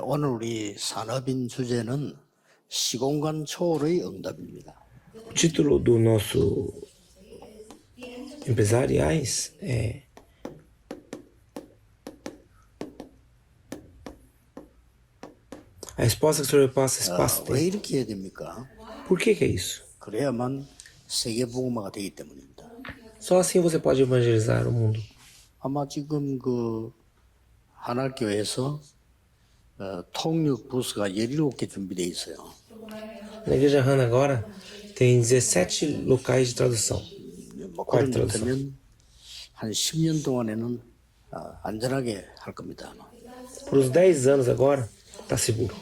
오늘 우리 산업인 주제는 시공간 초월의 응답입니다. O título do nosso Empresariais é a resposta que sobrepassa espaço e 왜 tempo. 이렇게 해야 됩니까? Por que é isso? 그래야만 세계복음화가 되기 때문입니다. Só assim você pode evangelizar o mundo. 아마 지금 그 한알교에서 통역 부스가 17개 준비되어 있어요. Na igreja Hana agora tem 17 locais de tradução. 뭐 Quarta 그런 tradução. 데면 한 10년 동안에는 안전하게 할 겁니다. 아마. Por uns 10 anos agora, está seguro.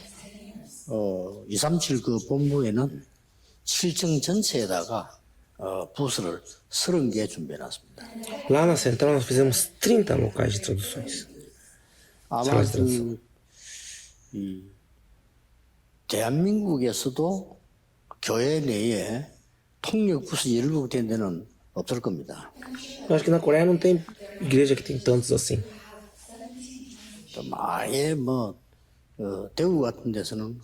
237 그 본부에는 7층 전체에다가 부스를 30개 준비해놨습니다. Lá na central nós fizemos 30 locais de traduções. 아마 사라지 tradução. 이 대한민국에서도 교회 내에 통역 부스 17개 된 데는 없을 겁니다. Eu acho que na Coreia não tem igreja que tem tantos assim. 좀 아예 대구 같은 데서는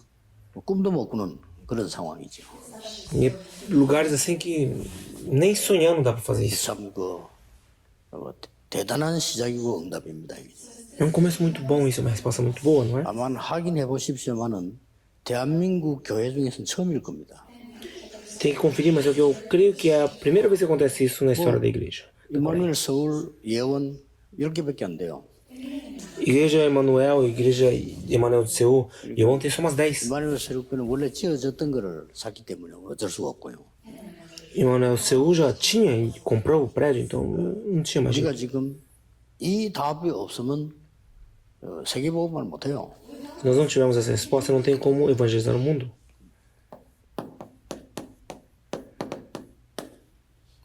꿈도 못 꾸는 그런 상황이죠. E lugares assim que nem sonhando dá para fazer isso. 참 대단한 시작이고 응답입니다. É um começo muito bom isso, é uma resposta muito boa, não é? 아마 확인해 보십시오만은 대한민국 교회 중에서는 처음일 겁니다. Tem que conferir, mas eu creio que é a primeira vez que acontece isso na história da igreja. 이마누엘 서울 예원 10개밖에 안 돼요. Igreja Emanuel, Igreja Emanuel de Seul, e ontem só umas 10. 이마누엘 서울교는 원래 지어졌던 거를 샀기 때문에 어쩔 수가 없고요. Emanuel Seul já tinha e comprou o prédio, então não tinha mais 우리가 jeito. 지금 이 답이 없으면 세계복음을 못해요. Se nós não tivermos essa resposta, não tem como evangelizar o mundo.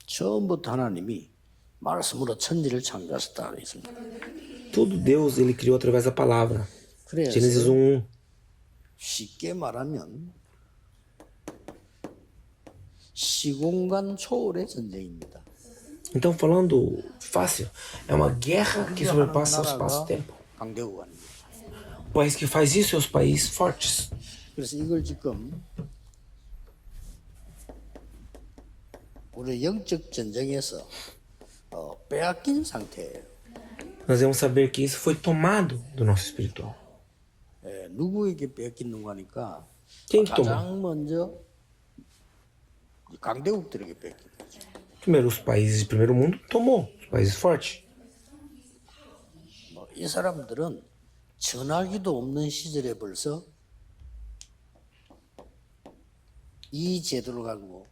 처음부터 하나님이 말씀으로 천지를 창조하셨다 그랬습니다. Tudo Deus ele criou através da palavra. Gênesis 그래서 1:1. 쉽게 말하면 시공간 초월의 전쟁입니다. Então, falando fácil, é uma guerra que sobrepassa o espaço-tempo. 강대국입니다. O país que faz isso é os países fortes. 그래서 이걸 지금 우리 영적 전쟁에서 빼앗긴 상태예요. Nós devemos saber que isso foi tomado do nosso espiritual. 누구에게 뺏기는가 하니까 Quem que tomou? 가장 먼저 강대국들에게 뺏긴 거죠. Primeiro, os países de primeiro mundo tomou, os países fortes. 이 사람들은 전화기도 없는 시절에 벌써 이 제도를 가지고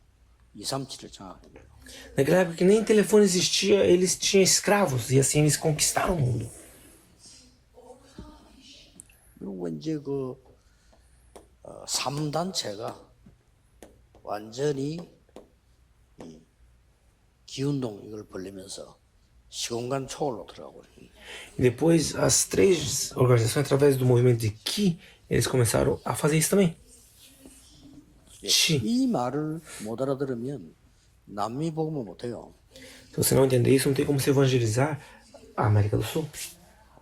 237을 장악합니다. Naquela época que nem telefone existia, eles tinham escravos e assim eles conquistaram o mundo. 그리고 이제 3단체가 완전히 이 기운동 이걸 벌리면서 시공간 초월로 들어가고 E depois as três organizações, através do movimento de Qi, eles começaram a fazer isso também. Qi. 이 말을 못 알아들으면 남미 복음을 못해요. Se você não entender isso, não tem como se evangelizar a América do Sul.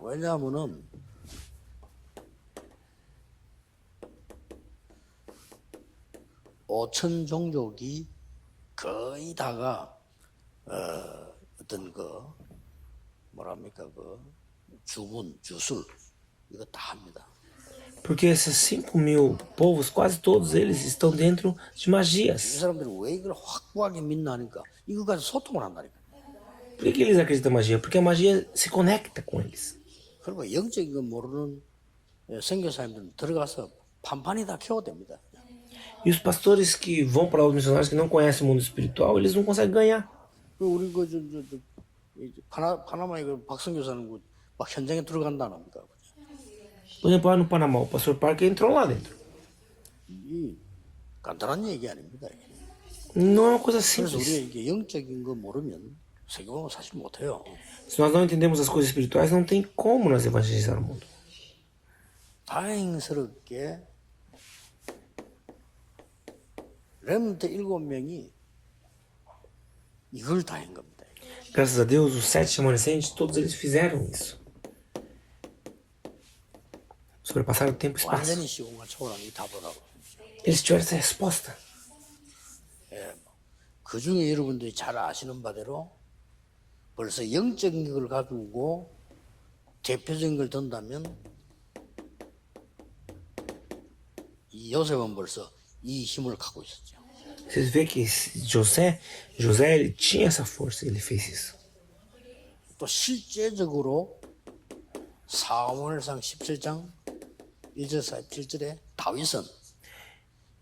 왜냐하면은 5천 종족이 거의 다가 어떤 주문, 주술 이거 다 합니다. Porque esses 5.000 povos, quase todos eles estão dentro de 이 magias. 사람들이 왜 이걸 확고하게 믿나 하니까 이거 가지고 소통을 한다니까. Por que eles acreditam na magia? Porque a magia se conecta com eles. 그리고 영적인 거 모르는 선교사님들은 들어가서 판판이 다 켜워댑니다. E os pastores que vão para lá, os missionários que não conhecem o mundo espiritual, eles não conseguem ganhar. 우리 파나마 박성교사는 막 현장에 들어간다는 겁니다. Por exemplo, lá no Panamá, o pastor Parker entrou lá dentro. 이 간단한 얘기 아닙니다. Não é uma coisa 그래서 simples. 우리가 이게 영적인 거 모르면 세계복음을 사실 못해요. Se nós não entendemos as coisas espirituais, não tem como nós evangelizar o mundo. 다행스럽게 렘넌트 7명이 이걸 다 한 겁니다. Graças a Deus, os 7 remanescentes, todos eles fizeram isso. sobrepassaram o tempo e espaço. 완전히 시공간 초월한 이 답을 하고 Eles tiveram essa resposta. 그 중에 여러분들이 잘 아시는 바대로 벌써 영적인 걸 가지고 대표적인 걸 든다면 이 요셉은 벌써 이 힘을 갖고 있었죠. Vocês veem que José ele tinha essa força, ele fez isso. 또 실제적으로 사무엘상 17장 1절 7절에 다윗은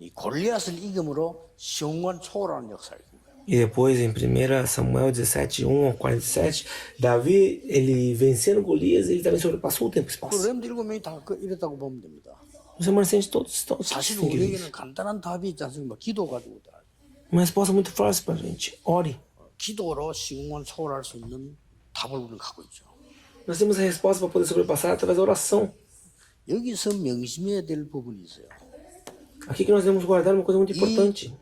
이 골리앗을 이김으로 시온관 초월하는 역사를 이긴 거예요. E depois, em 1 Samuel 17, 1 ao 47, Davi, ele vencendo Golias, ele também sobrepassou o tempo e 그 espaço. 렘드 7명이 다 이랬다고 보면 됩니다. Os remanescentes todos estão 사실 seguindo isso. 우리에게는 간단한 답이 있지 않습니까? 기도 가지고 다. Uma resposta muito fácil pra gente. Ore. 기도로 시공간 초월할 수 있는 답을 우리는 갖고 있죠. Nós temos a resposta para poder sobrepassar através da oração. 여기서 명심해야 될 부분이 있어요. Aqui que nós devemos guardar uma coisa muito importante.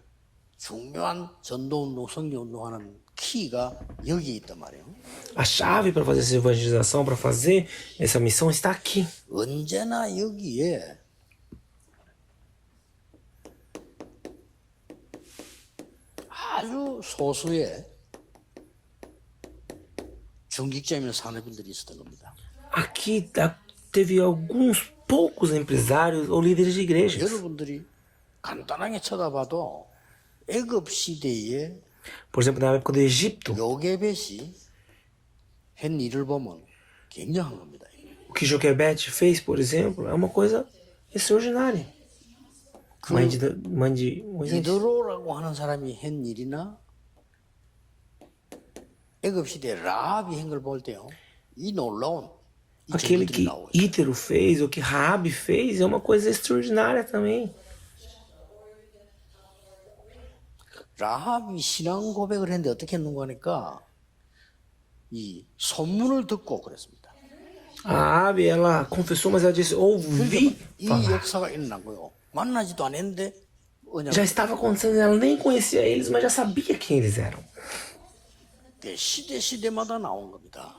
중요한 전도운동, 성교운동하는 키가 여기에 있단 말이에요. A chave para fazer essa evangelização, para fazer essa missão está aqui. 언제나 여기에 아주 소수의 중직자이면 산업인들이 있었던 겁니다. Aqui teve alguns poucos empresários ou líderes de igrejas. 여러분들이 간단하게 쳐다봐도 애굽 시대에 Por exemplo, na época do Egito, 요게벳이 한 일을 보면 굉장한 겁니다. o que Joquebede fez, por exemplo, é uma coisa extraordinária. Mãe de Moisés. 이드로라고 하는 사람이 한 일이나 애굽 시대 라합이 한 걸 볼 때요, 이 놀라운 이 Aquele 전기들이 que 나오죠. Ítero fez, o que Raabe fez, é uma coisa extraordinária também. 라합이 신앙 고백을 했는데 어떻게 했는가 하니까 이 소문을 듣고 그랬습니다. Raabe, ela confessou, mas ela disse, ouvi 이 falar. 역사가 일어난 거요. 만나지도 않았는데 Já estava acontecendo, ela nem conhecia eles, mas já sabia quem eles eram. 시대마다 나온 겁니다.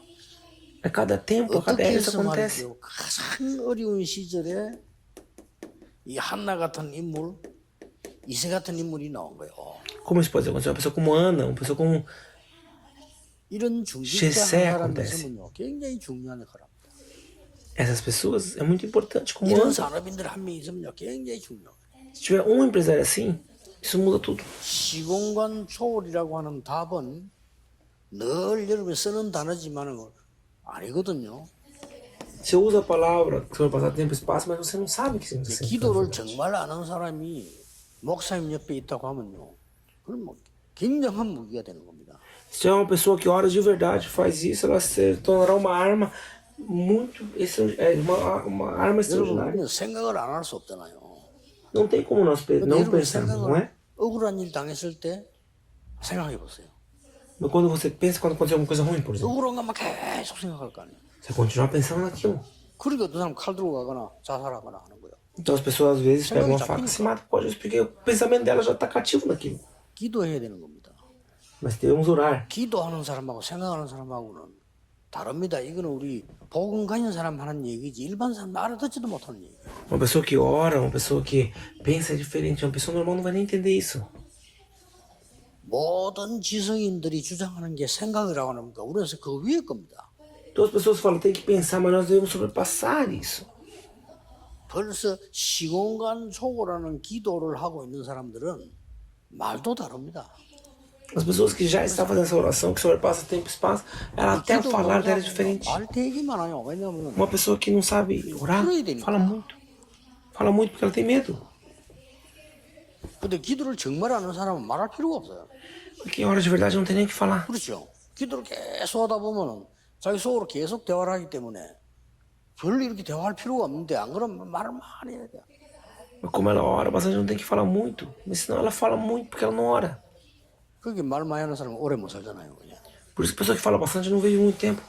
A cada tempo, a cada 어떻게 era isso 해서 acontece. 말이죠. 가장 어려운 시절에 이 한나 같은 인물, 이세 같은 인물이 나온 거예요. Como isso pode acontecer? Uma pessoa como Ana, uma pessoa como 이런 중직자 실세 한 사람 acontece. 있으면요, 굉장히 중요한 역할을 합니다. essas pessoas, é muito importante. Como 이런 Ana. 산업인들 한 명 있으면요, 굉장히 중요해요. Se tiver um empresário assim, isso muda tudo. 시공간 초월이라고 하는 답은 늘 여러분이 쓰는 단어지만은 아니거든요. Você usa a palavra sobrepassar tempo e espaço, mas você não sabe o que significa. 기도를 정말 아는 사람이 목사님 옆에 있다고 하면요, 그럼 뭐 굉장한 무기가 되는 겁니다. Se é uma pessoa que ora de verdade, faz isso, ela se tornará uma arma muito. Uma arma extraordinária. 여러분 생각을 안 할 수 없잖아요. Não tem como nós não 여러분 pensarmos, não é? 억울한 일 당했을 때 생각해 보세요. Mas quando você pensa, quando aconteceu alguma coisa ruim, por exemplo, 억울한 것만 계속 생각할 거 아니에요. você continua pensando naquilo. 그러니까 그 사람 칼 들고 가거나 자살하거나 하는 거예요. Então as pessoas às vezes pegam uma faca e se matam por isso, porque o pensamento dela já está cativo naquilo. 기도해야 되는 겁니다. Mas devemos orar. 기도하는 사람하고 생각하는 사람하고는 다릅니다. 이거는 우리 복음 가진 사람 하는 얘기지 일반 사람 알아듣지도 못하는 얘기예요. Uma pessoa que ora, uma pessoa que pensa diferente, uma pessoa normal não vai nem entender isso. 모든 지성인들이 주장하는 게 생각이라고 합니까? 우리는 그 위에 겁니다. Todas as pessoas falam, tem que pensar, mas nós devemos sobrepassar isso. 벌써 시공간 초월하는 기도를 하고 있는 사람들은 말도 다릅니다. As pessoas que já estão fazendo essa oração, que sobrepassa tempo e espaço, ela até ao falar dela é diferente. 말 되기만 하요. 왜냐하면 Uma pessoa que não sabe orar, fala muito. Fala muito porque ela tem medo. 근데 기도를 정말 아는 사람은 말할 필요가 없어요. Quem ora de verdade não tem nem o que falar. 그렇죠. 기도를 계속 하다 보면은 자기 속으로 계속 대화를 하기 때문에 별로 이렇게 대화할 필요가 없는데 안 그러면 말을 많이 해야 돼요. Mas como ela ora, bastante não tem que falar muito. Mas senão ela fala muito porque ela não ora. 그게 말 많이 하는 사람은 오래 못 살잖아요. 그냥. Por isso que a pessoa que fala bastante não vive muito tempo.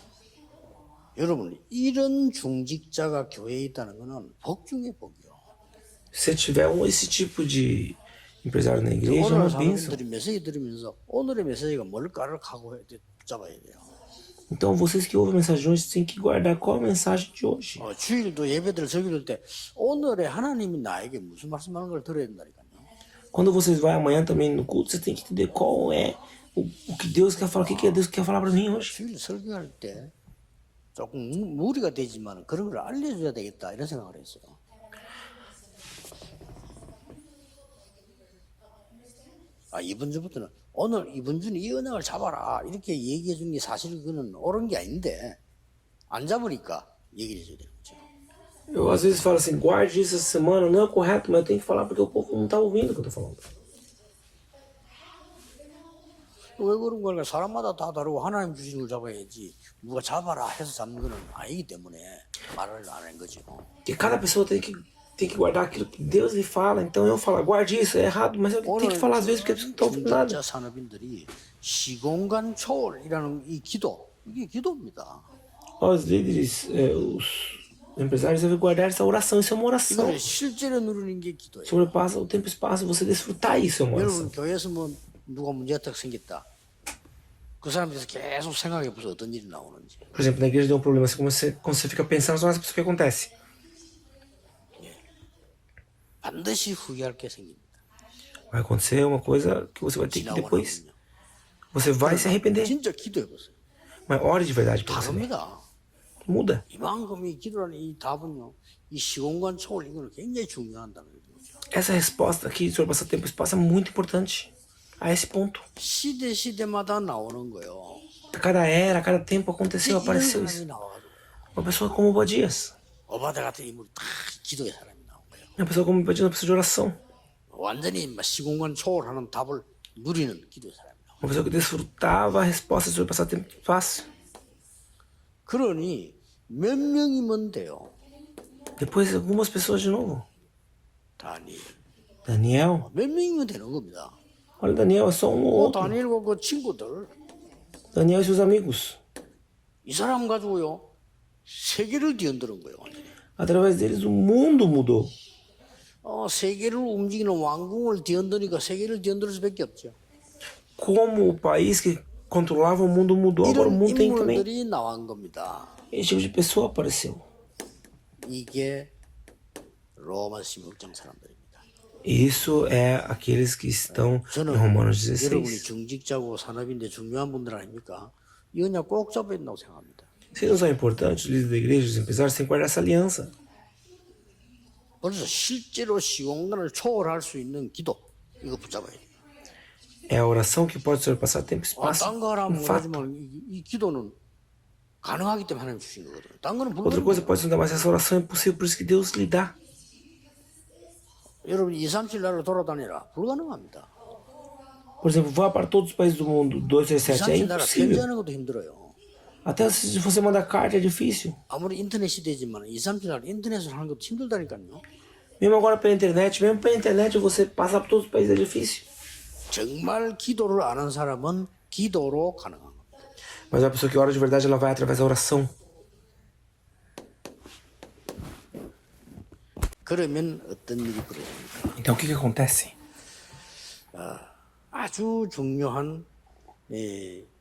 여러분 이런 중직자가 교회에 있다는 것은 복 중에 복이요. Se tiver esse tipo de empresário na igreja, é 오늘 uma bênção. 사람들이 메시지 들으면서 오늘의 메시지가 뭘까를 각오해 붙잡아야 돼요. Então vocês que ouvem a mensagem de hoje têm que guardar qual a mensagem de hoje. 주일도 예배들 저기를 때 오늘의 하나님이 나에게 무슨 말씀하는 걸 들어야 된다니까요. Quando vocês vão amanhã também no culto, você tem que entender qual é o que Deus quer falar, o que Deus quer falar para mim hoje. 주일 설교할 때 조금 무리가 되지만 그런 걸 알려줘야 되겠다 이런 생각을 했어요. 이번 주부터는 오늘 이번 주는 이 언약을 잡아라 이렇게 얘기해 주는 게 사실 그거는 옳은 게 아닌데 안 잡으니까 얘기를 해줘야 되는 거죠. Eu às vezes falo assim, guarde isso essa semana, não é correto, mas eu tenho que falar porque o povo não está ouvindo o que eu estou falando. 왜 그런 걸까? 사람마다 다 다르고 하나님 주신 걸 잡아야지 누가 잡아라 해서 잡는 거는 아니기 때문에 말을 안 한 거죠. Porque cada pessoa tem que guardar aquilo que Deus lhe fala. Então eu falo, guarde isso, é errado, mas eu tenho que falar às vezes porque a pessoa não está ouvindo nada. 중직자 산업인들이 시공간 초월이라는 이 기도 이게 기도입니다. Os líderes, os empresários devem guardar essa oração, isso é uma oração. 이걸 실제로 누리는 게 기도예요. Sobrepassa o tempo e espaço, você desfrutar isso é uma oração. 여러분 교회에서 뭐 누가 문제가 딱 생겼다. 그 사람들에서 계속 생각해 보세요. 어떤 일이 나오는지. Por exemplo, na igreja deu um problema, assim, quando você fica pensando só nessa pessoa, o que acontece? 반드시 후회할 게 생깁니다. Vai acontecer uma coisa que você vai ter que depois, você vai se arrepender. 진짜 기도해 보세요. Mas ore de verdade para você. 다릅니다. Muda. 이만큼 이 기도라는 이 답은요. 이 시공간 초월 이거는 굉장히 중요한다는 거죠. Essa resposta aqui sobre passar tempo e espaço é muito importante. A esse ponto. 시대마다 나오는 거예요. A cada era, a cada tempo aconteceu, apareceu 이런 isso. 사람이 나와가지고 Uma pessoa como Obadias. 오바데 같은 인물이 다 기도의 사람이 나온 거예요. Uma pessoa como Obadias, uma pessoa de oração. 완전히 시공간 초월하는 답을 누리는 기도의 사람이 나온 거예요. Uma pessoa que desfrutava a resposta sobre passar tempo e espaço. 그러니 몇 명이면 돼요. Depois algumas pessoas de novo. 다니엘. Daniel. 몇 명이면 되는 겁니다. Olha, Daniel é só um ou outro. 다니엘과 그 친구들 Daniel e seus amigos. 이 사람 가지고요 세계를 뒤흔드는 거예요. 완전히. Através deles o mundo mudou. 세계를 움직이는 왕궁을 뒤흔드니까 세계를 뒤흔들 수밖에 없죠. Como o país que controlava o mundo mudou, agora o 이런 mundo tem também. 인물들이 나온 겁니다. Esse tipo de pessoa apareceu. 이게 로마 16장 사람들입니다. Isso é aqueles que estão em 저는 Romanos 여러분이 16. 중직자고 산업인데 중요한 분들 아닙니까? 이 언약 꼭 잡아야 된다고 생각합니다. Vocês não são importantes, os líderes da igreja, os empresários têm que guardar essa aliança. 그래서 실제로 시공간을 초월할 수 있는 기도 이거 붙잡아야 돼요. É a oração que pode surpassar tempo e espaço. 딴거 하라면 Um fato. 모르지만 이 기도는 가능하기 때문에 하나님 주신 거거든요. 딴 거는 Outra coisa 불가능해요. pode ser, mas essa oração é possível, por isso que Deus lhe dá. 여러분 2, 3, 7 나라로 돌아다니라 불가능합니다. Por exemplo, vá para todos os países do mundo, 2, 3, 2, 7, é 3, 7 나라 impossível. 편지하는 것도 힘들어요. Até se você mandar carta é difícil. 아무리 인터넷 시대지만 2, 3, 7 나라 인터넷으로 하는 것도 힘들다니까요. Mesmo agora pela internet, mesmo pela internet você passar por todos os países é difícil. 정말 기도를 아는 사람은 기도로 가능한 겁니다. Mas a pessoa que ora de verdade, ela vai através da oração. 그러면 어떤 일이 벌어집니까? Então o que acontece? 아주 중요한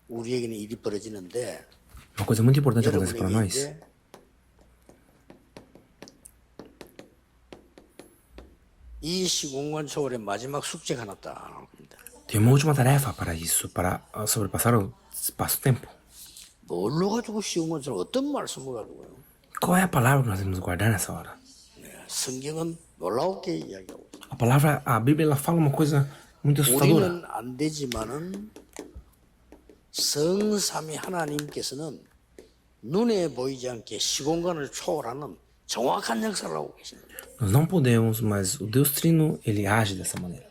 우리에게는 일이 벌어지는데 Uma coisa muito importante acontece para 여러분에게 nós. 이제 이 시공간 초월의 마지막 숙제가 하나 딱 나옵니다. Tem uma última tarefa para isso, para sobrepassar o espaço-tempo. 뭘로 가지고 시공간 초월 어떤 말씀을 가지고요? Qual é a palavra que nós devemos guardar nessa hora? 성경은 놀라우게 이야기하고 있어요. A palavra, a Bíblia, ela fala uma coisa muito assustadora. 우리는 안 되지만은 성삼위 하나님께서는 눈에 보이지 않게 시공간을 초월하는 정확한 역사를 하고 계십니다. Nós não podemos, mas o Deus Trino, ele age dessa maneira.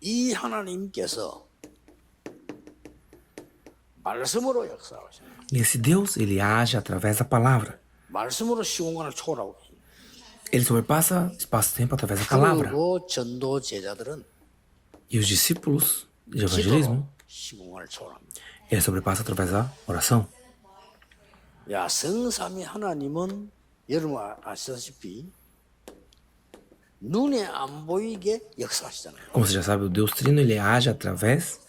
이 하나님께서 말씀으로 역사하십니다. E esse Deus, ele age através da palavra. 말씀으로 시공간을 초월하고 계십니다. Ele sobrepassa espaço-tempo através da palavra. 그리고 전도 제자들은 E os discípulos de 기도로 evangelismo, 시공간을 초월합니다. ele sobrepassa através da oração. 야, 성삼위 하나님은 여러분 아시다시피 눈에 안 보이게 역사하시잖아요. Como você já sabe, o Deus Trino, ele age através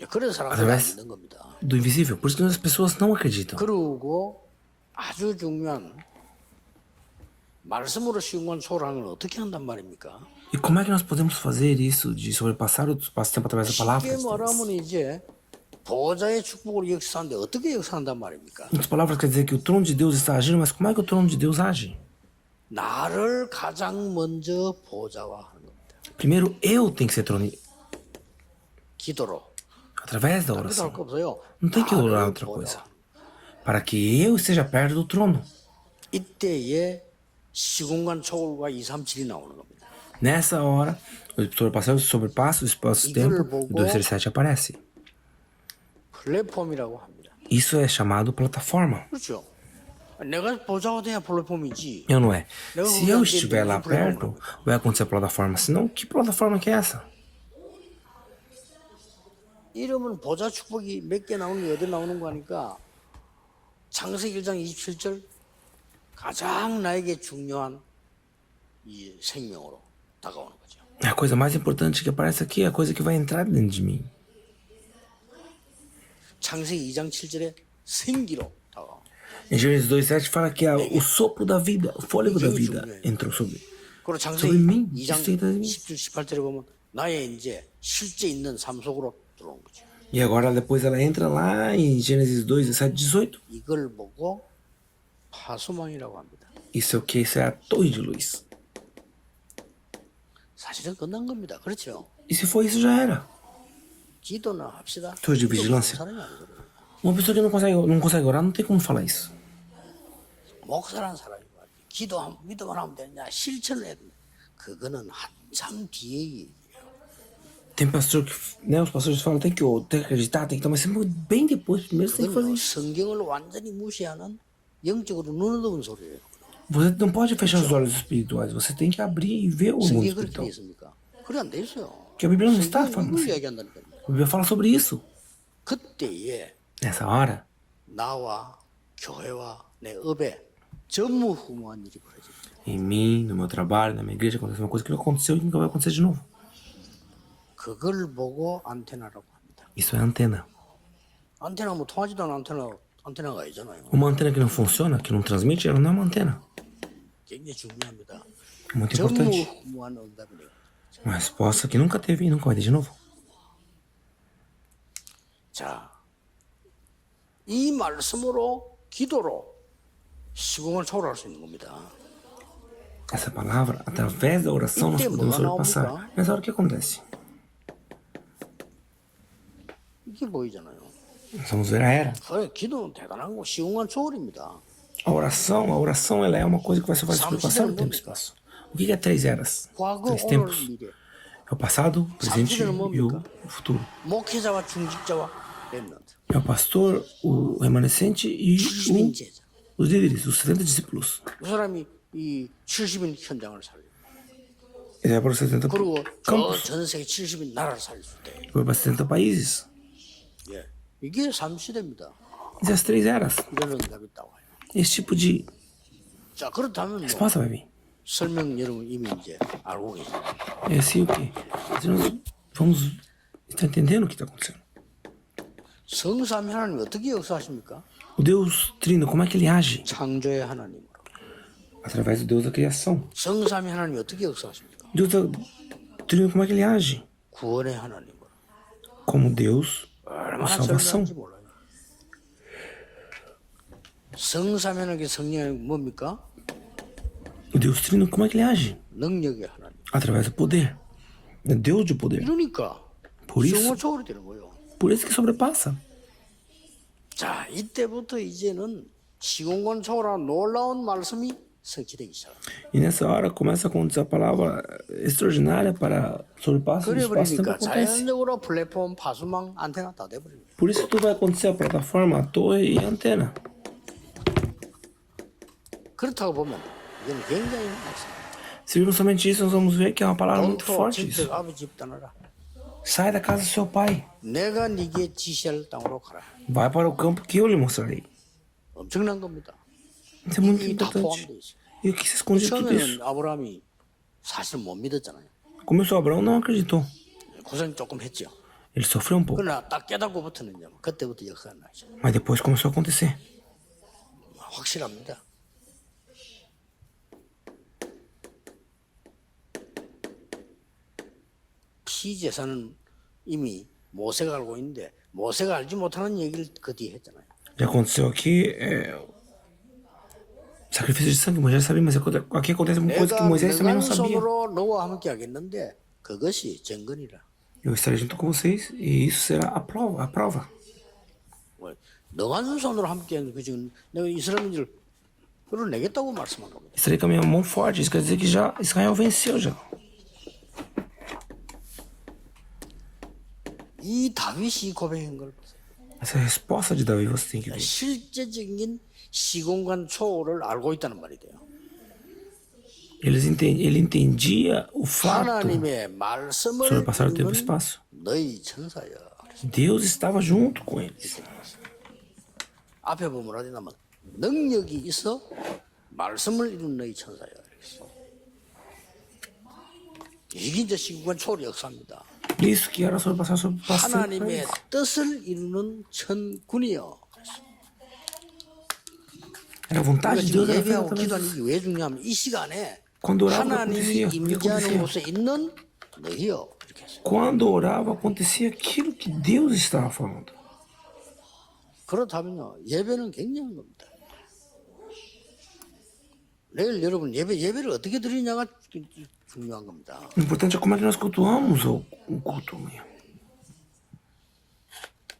그런 사람들이 안 através 믿는 겁니다. do invisível. Por isso que as pessoas não acreditam. 그리고 아주 중요한 말씀으로 쉬운 건 초월하는 건 어떻게 한단 말입니까? E como é que nós podemos fazer isso de sobrepassar o espaço-tempo através da palavra? 쉽게 말하면 이제 보호자의 축복으로 역사하는데 어떻게 역사한단 말입니까? Em outras palavras, quer dizer que o trono de Deus está agindo, mas como é que o trono de Deus age? 나를 가장 먼저 보호자화하는 겁니다. Primeiro, eu tenho que ser trono. 기도로. Através da 그래서 할 oração. 거 없어요. Não tem que orar 나를 outra 보호자. coisa. Para que eu esteja perto do trono. 이때에 시공간 초월과 237이 나오는 겁니다. Nessa hora, o sobrepassa o espaço-tempo, o 237 aparece. 플랫폼이라고 합니다. Isso é chamado plataforma. 그렇죠. 내가 보좌가 돼야 플랫폼이지. Eu não é. Se eu estiver lá perto, vai acontecer a plataforma. Senão, que plataforma que é essa? 이러면 보좌 축복이 몇 개 나오는 게 어디 나오는 거 하니까 창세기 1장 27절 가장 나에게 중요한 이 생명으로 다가오는 거죠. A coisa mais importante que aparece aqui é a coisa que vai entrar dentro de mim. 창세기 2장 7절에 생기로 다가오는 거죠. Em Gênesis 2:7 fala que o sopro da vida, o fôlego da vida entrou sobre. 그리고 sobre 창세기 mim. 2장 Isso entra em mim. 10절 18절에 보면 나의 이제 실제 있는 삶 속으로 들어온 거죠. E agora depois ela entra lá em Gênesis 2:17, 18. 이걸 보고 파수망이라고 합니다. Isso é o que? Isso é a torre de luz. 사실은 끝난 겁니다. 그렇죠? E se for isso, já era. 기도나 합시다. Torre de vigilância. 사람이 아니거든요. Uma pessoa que não consegue orar não tem como falar isso. 목사라는 사람이 말이야. 믿어만 하면 되냐? 실천을 해야 돼. 그거는 한참 뒤에 얘기예요. Tem pastor que, né, os pastores falam, tem que acreditar, tem que tomar, mas sempre bem depois, primeiro você tem que fazer 그건 isso. 성경을 완전히 무시하는 영적으로 눈을 덮은 소리예요. Você não pode fechar os olhos espirituais, você tem que abrir e ver o mundo 성경이 그렇게 espiritual. 돼 있습니까? 그래 안 돼 있어요. Que a Bíblia não está 성경은 falando 이걸 assim. 이야기한다니까요. A Bíblia fala sobre isso. 그때에 Nessa hora, 나와 교회와 내 업에 전무후무한 일이 벌어집니다. em mim, no meu trabalho, na minha igreja, acontece uma coisa que não aconteceu e nunca vai acontecer de novo. 그걸 보고 안테나라고 합니다. Isso é antena. 안테나 뭐 통하지도 않은 안테나가 아니잖아요. Uma antena que não funciona, que não transmite, ela não é uma antena. 굉장히 중요합니다. É muito importante. 전무후무한 응답이래요. Uma resposta que nunca teve e nunca vai ter de novo. 자, 이 말씀으로 기도로 시공을 초월할 수 있는 겁니다. Essa palavra, através da oração, nós podemos sobrepassar. Nessa hora o que acontece? 이게 보이잖아요. Vamos ver a era. 그래, 기도는 대단한 거 시공간 초월입니다. A oração ela é uma coisa que vai surpassar o tempo e espaço. O que é 3 eras? 과거, 3 오늘, tempos. 미래. É o passado, o presente e o futuro. 목회자와 중직자와 렘넌트. É o pastor, o remanescente e 70인 제자. os líderes, os 70 discípulos. 그 사람이 이 70인 현장을 살려요. Ele vai para os 70 그리고 저 campos, 전 se계 70인 나라를 살릴 때. vai para 70 países. 예. 이게 삼시대입니다. E as 3 eras. 이런 응답이 나와요. Esse tipo de 자, 그렇다면 뭐 resposta vai vir. 설명 여러분 이미 이제 알고 계시죠. É assim o quê? Nós vamos estar entendendo o que está acontecendo. 성삼위 하나님 어떻게 역사하십니까? O Deus Trino, como é que ele age? 창조의 하나님으로. Através do Deus da criação. 성삼위 하나님이 어떻게 역사하십니까? Deus da Trino, como é que ele age? 구원의 하나님으로. Como Deus da 얼마나 salvação. 절묘한지 몰라요. 성삼위 하나님의 성령이 뭡니까? O Deus Trino, como é que ele age? 능력의 하나님. Através do poder. É Deus de poder. 이러니까 Por isso, 시공을 초월이 되는 거예요. por isso que sobrepassa. 자, 이때부터 이제는 시공간 초월한 놀라운 말씀이 성취되기 시작합니다. E nessa hora começa a acontecer a palavra extraordinária para sobrepassa do 그래 espaço-tempo 버리니까 acontece. 자연적으로 플랫폼, 파수망, 안테나 다 돼버립니다. Por isso tudo vai acontecer a plataforma, a torre e a antena. 그렇다고 보면 이건 굉장히 많습니다. Se virmos somente isso, nós vamos ver que é uma palavra muito 본토 forte isso. 진즉 아버지 집 떠나라. Sai da casa do seu pai. 내가 네게 지시할 땅으로 가라. Vai para o campo que eu lhe mostrarei. 엄청난 겁니다. Isso é muito 이다 importante. 포함되어 있어요. E o que se esconde de tudo isso? 처음에는 아브라함이 사실 못 믿었잖아요. Começou Abraão, não acreditou. 고생 조금 했죠. Ele sofreu um pouco, 그러나 딱 깨닫고부터는 이제 그때부터 역사가 나죠. mas depois começou a acontecer. 확실합니다. 피제사는 이미 모세가 알고 있는데 모세가 알지 못하는 얘기를 그 뒤에 했잖아요. Já aconteceu aqui, sacrifício de sangue, Moisés sabia, mas aqui acontece uma coisa que 내가 Moisés também 능한 não sabia. 손으로 너와 함께 하겠는데 그것이 증거니라. Eu estarei junto com vocês e isso será a prova. 뭐, 능한 손으로 함께 하는 그 지금 내가 이스라엘인들 끌어내겠다고 말씀한 겁니다. Estarei com a minha mão forte, isso quer dizer que já Israel venceu já. 이 다윗이 고백한 걸 보세요. Essa é a resposta de Davi, você tem que ver. 실제적인 시공간 초월을 알고 있다는 말이 돼요. Ele entendia o fato 하나님의 말씀을 sobre passar o tempo e 이루는 espaço. 너희 천사여. Deus estava junto com eles. 앞에 보면 어디 나면 능력이 있어 말씀을 이루는 너희 천사여. 이게 이제 시공간 초월의 역사입니다. Isso que era sobre passar sobre o passado. 하나님의 뜻을 이루는 천군이여. Era a vontade de 지금 Deus era feita 예배하고 através 기도하는 게 왜 중요하면 이 시간에 Quando orava, 하나님이 acontecia. O que 임재하는 acontecia? 곳에 있는 너희여. 이렇게 했어요. Quando orava, acontecia aquilo que Deus estava falando. 그렇다면요, 예배는 굉장한 겁니다. 내일 여러분 예배를 어떻게 드리냐가 중요한 겁니다. O importante é como é que nós cultuamos o culto amanhã.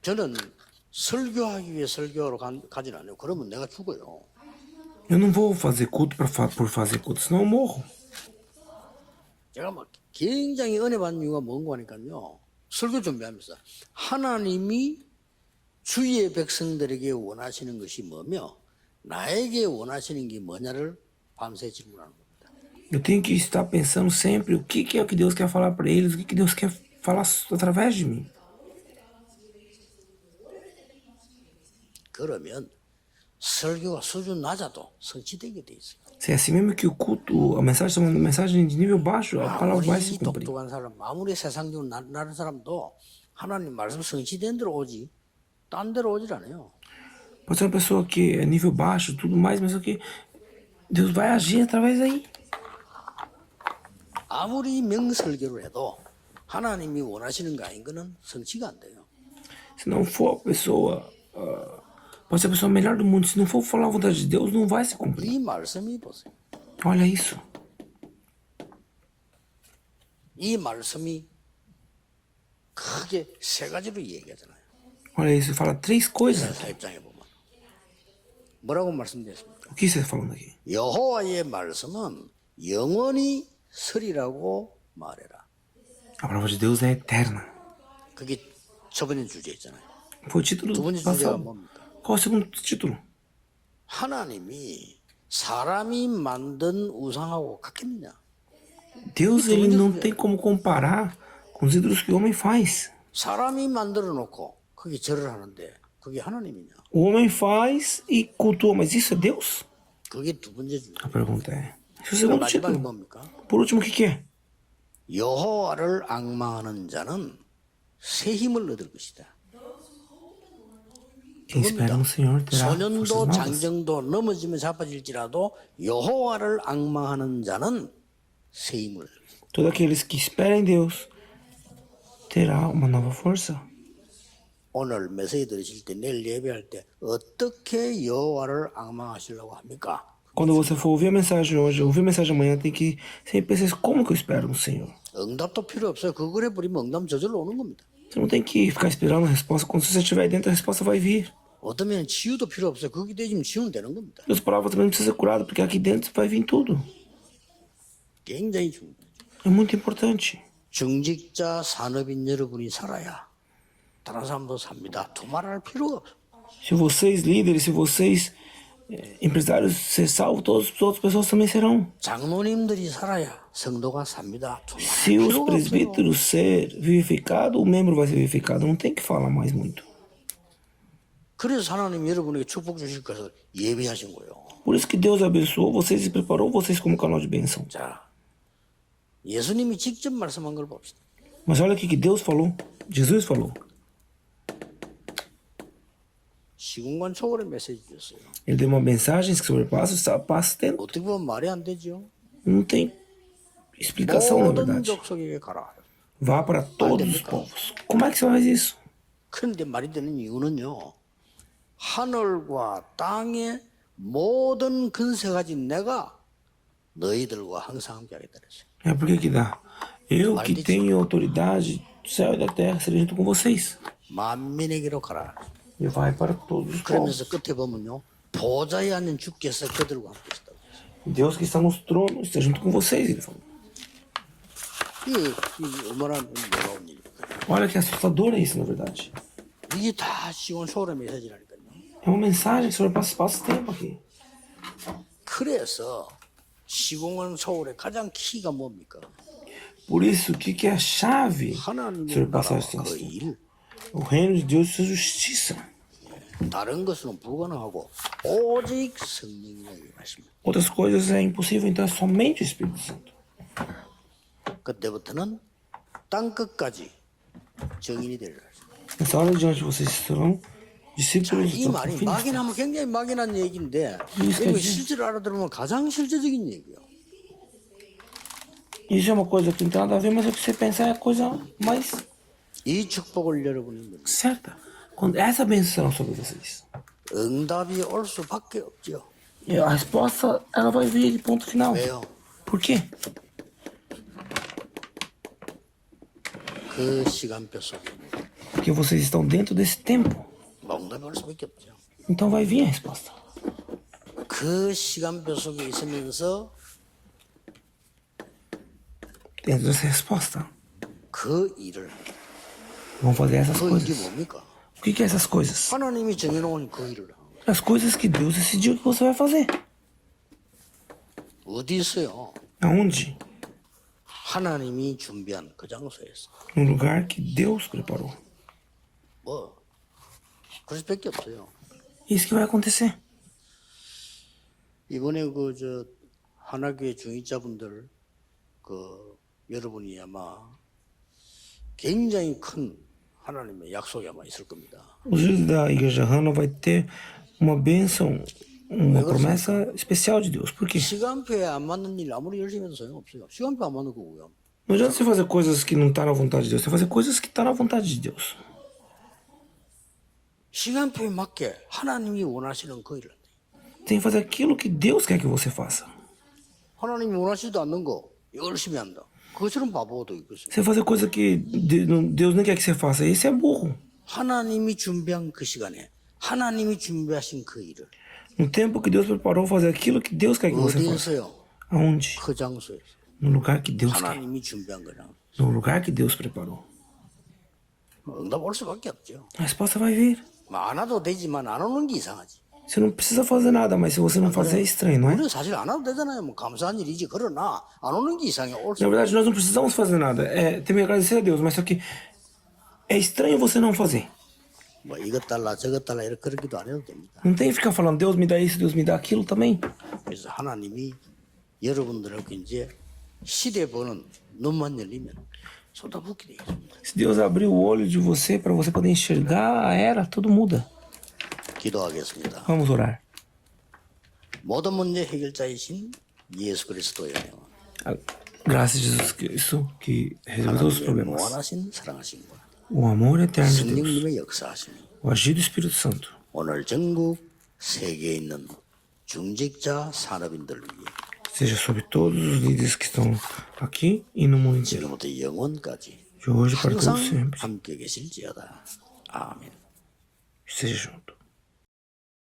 저는 설교하기 위해 설교로 가진 않아요. 그러면 내가 죽어요. Eu não vou fazer culto por fazer culto, senão eu morro. 제가 막 굉장히 은혜 받는 이유가 뭔가 하니까요. 설교 준비하면서 하나님이 주의 백성들에게 원하시는 것이 뭐며 나에게 원하시는 게 뭐냐를 밤새 질문하는 겁니다. Eu tenho que estar pensando sempre o que é o que Deus quer falar para eles, o que Deus quer falar através de mim. 그러면 설교가 수준 낮아도 성취되게 돼 있어요. Se é assim mesmo que o culto, a mensagem de nível baixo, a palavra vai se 아무리 cumprir. 똑똑한 사람, 아무리 세상적으로 나른 사람도 하나님 말씀 성취된 대로 오지 딴 데로 오질 않아요. Pode ser uma pessoa que é nível baixo, tudo mais, mas só que Deus vai agir através daí. 아무리 명설교를 해도 하나님이 원하시는 거 아닌 거는 성취가 안 돼요. Se não for a pessoa, pode ser a pessoa melhor do mundo, se não for falar a vontade de Deus, não vai se cumprir. 이 말씀이 보세요. Olha isso. 이 말씀이 크게 세 가지로 얘기하잖아요. Olha isso, fala três coisas. 사 입장에 보면 뭐라고 말씀드렸습니까? O que você está falando aqui? 여호와의 말씀은 영원히 서리라고 말해라. A palavra de Deus é eterna. 그게 첫 번째 주제였잖아요. Foi o título 두 do 번째 주제가 passado. 뭡니까? Qual é o segundo título? 하나님이 사람이 만든 우상하고 같겠느냐? Deus ele não tem como comparar com os ídolos que o homem faz. 사람이 만들어 놓고 거기 절을 하는데 그게 하나님이냐? O homem faz e cultua, mas isso é Deus? 그게 두 번째 주제. A pergunta é. Esse é o segundo 마지막이 título. 뭡니까? Por último, o que é? 여호와를 악망하는 자는 새 힘을 얻을 것이다. Quem espera no Senhor terá forças 소년도 novas. 장정도 넘어지면 자빠질지라도 여호와를 악망하는 자는 새 힘을 얻을 것이다. Todos aqueles que esperam em Deus terá uma nova força. 오늘 메시지 들으실 때 내일 예배할 때 어떻게 여호와를 악망하시려고 합니까? Quando você for ouvir a mensagem hoje, ouvir a mensagem amanhã, tem que sempre pensar como que eu espero no Senhor. 응답도 필요 없어요. 그걸 해버리면 응답 저절로 오는 겁니다. Você não tem que ficar esperando a resposta. Quando você estiver dentro, a resposta vai vir. 어쩌면 치유도 필요 없어요. 거기 되면 치유는 되는 겁니다. Deus palavra também não precisa ser curado, porque aqui dentro vai vir tudo. 굉장히 중요해요. É muito importante. 중직자 산업인 여러분이 살아야 다른 사람도 삽니다. 두말할 필요가 없어요. Se vocês líderes, se vocês empresários ser salvos, todas as outras pessoas também serão. 장로님들이 살아야 성도가 삽니다. 두말할 Se os 필요가 없어요. presbíteros ser vivificado, o membro vai ser vivificado. Não tem que falar mais muito. 그래서 하나님 여러분에게 축복 주실 것을 예비하신 거예요. Por isso que Deus abençoou vocês e preparou vocês como canal de bênção. 자, 예수님이 직접 말씀한 걸 봅시다. Mas olha o que Deus falou. Jesus falou. 시공간 초월의 메시지였어요. Ele deu uma mensagem que sobrepassa o espaço-tempo. 어떻게 보면 말이 안 되죠. Não tem explicação, na 모든 verdade. 족속에게 가라. Vá para todos os povos. Como é que você faz isso? 그런데 말이 되는 이유는요. 하늘과 땅의 모든 근세 가진 내가 너희들과 항상 함께 하겠다 그랬어요. É porque que dá. Eu que tenho autoridade do céu e da terra serei junto com vocês. 만민에게로 가라. E vai para todos os povos. 그러면서 끝에 보면요. 보좌에 앉은 주께서 그들과 함께 있었다고. Deus que está nos tronos está junto com vocês, ele falou. 이 얼마나 놀라운 일입니까? Olha que assustador é isso, na verdade. 이게 다 시온 소울의 메시지라니까요. É uma mensagem que sobrepassa espaço-tempo aqui. 그래서 시공한 소울의 가장 키가 뭡니까? Por isso, o que é a chave de 하나님의 sobrepassar 나라와 o 그 espaço-tempo? 일, O reino de Deus e sua justiça. 다른 것은 불가능하고 오직 성령의 말씀. Outras coisas é impossível, então é somente o Espírito Santo. 그때부터는 땅 끝까지 정인이 되리라. Nessa hora diante vocês serão discípulos 이 do 말이 fim. 막연하면 굉장히 막연한 얘기인데 이거 실제로 알아들으면 가장 실제적인 얘기예요. Isso é uma coisa que não tem nada a ver, mas o que você pensar é a coisa mais 이 축복을 여러분이 누리면 certa. Quando essa bênção será sobre vocês. 응답이 올 수밖에 없죠. E a resposta, ela vai vir de ponto final. 왜요? Por quê? 그 시간표 속에 Porque vocês estão dentro desse tempo. 응답이 올 수밖에 없죠. Então vai vir a resposta. 그 시간표 속에 있으면서 Dentro dessa resposta. 그 일을 Vão fazer essas 그 일이 coisas. 뭡니까? O que é essas coisas? 하나님이 정해놓은 그 일을 As coisas que Deus decidiu que você vai fazer. 어디 있어요? Aonde? 하나님이 준비한 그 장소에서 No lugar que Deus preparou. 뭐 그럴 수밖에 없어요. Isso que vai acontecer. 이번에 그 하나교회 중위자분들 그 여러분이 아마 굉장히 큰 하나님의 약속이 아마 있을 겁니다. Os líderes da igreja Hana vai ter uma bênção, uma promessa especial de Deus. Por quê? 시간표에 안 맞는 일 아무리 열심히 해도 소용없어요. 시간표 안 맞는 거고요. Não adianta você fazer coisas que não estão na vontade de Deus. Você fazer coisas que estão na vontade de Deus. 시간표에 맞게 하나님이 원하시는 그 일을 Tem que fazer aquilo que Deus quer que você faça. 하나님이 원하시지도 않는 거 열심히 한다. 그것처럼 바보도 있겠어요. Você fazer coisa que Deus nem quer que você faça. Esse é burro. 하나님이 준비한 그 시간에 하나님이 준비하신 그 일을 No tempo que Deus preparou, fazer aquilo que Deus quer que você faça. 어디에서요? Aonde? 그 장소에서 No lugar que Deus quer. 하나님이 준비한 거랑 No lugar que Deus preparou. 응답 올 수밖에 없죠. A resposta vai vir. 뭐 안 와도 되지만 안 오는 게 이상하지. Você não precisa fazer nada, mas se você não fazer é estranho, não é? 우리는 사실 안 와도 되잖아요. 뭐 감사한 일이지. 그러나 안 오는 게 이상해. 올 수. Na verdade, nós não precisamos fazer nada. Tem que agradecer a Deus, mas só que é estranho você não fazer. 뭐 이것 달라 저것 달라 이렇게 그러기도 안 해도 됩니다. Não tem que ficar falando, Deus me dá isso, Deus me dá aquilo também. 그래서 하나님이 여러분들에게 이제 시대 보는 눈만 열리면 쏟아붓게 되겠습니다. Se Deus abrir o olho de você para você poder enxergar a era, tudo muda. 기도하겠습니다. Vamos orar. 모든 문제 해결자이신 예수 그리스도의 A graça de Jesus Cristo que resolve todos os 하나님의 problemas. 무한하신 사랑하심과 O amor eterno de Deus. 성령님의 역사하심이 O agir do Espírito Santo. 오늘 전국 세계에 있는 중직자 산업인들 위해 Seja sobre todos os líderes que estão aqui e no mundo inteiro. 지금부터 영원까지 De hoje para 항상 todos sempre. 함께 계실지어다. 아멘. Esteja junto.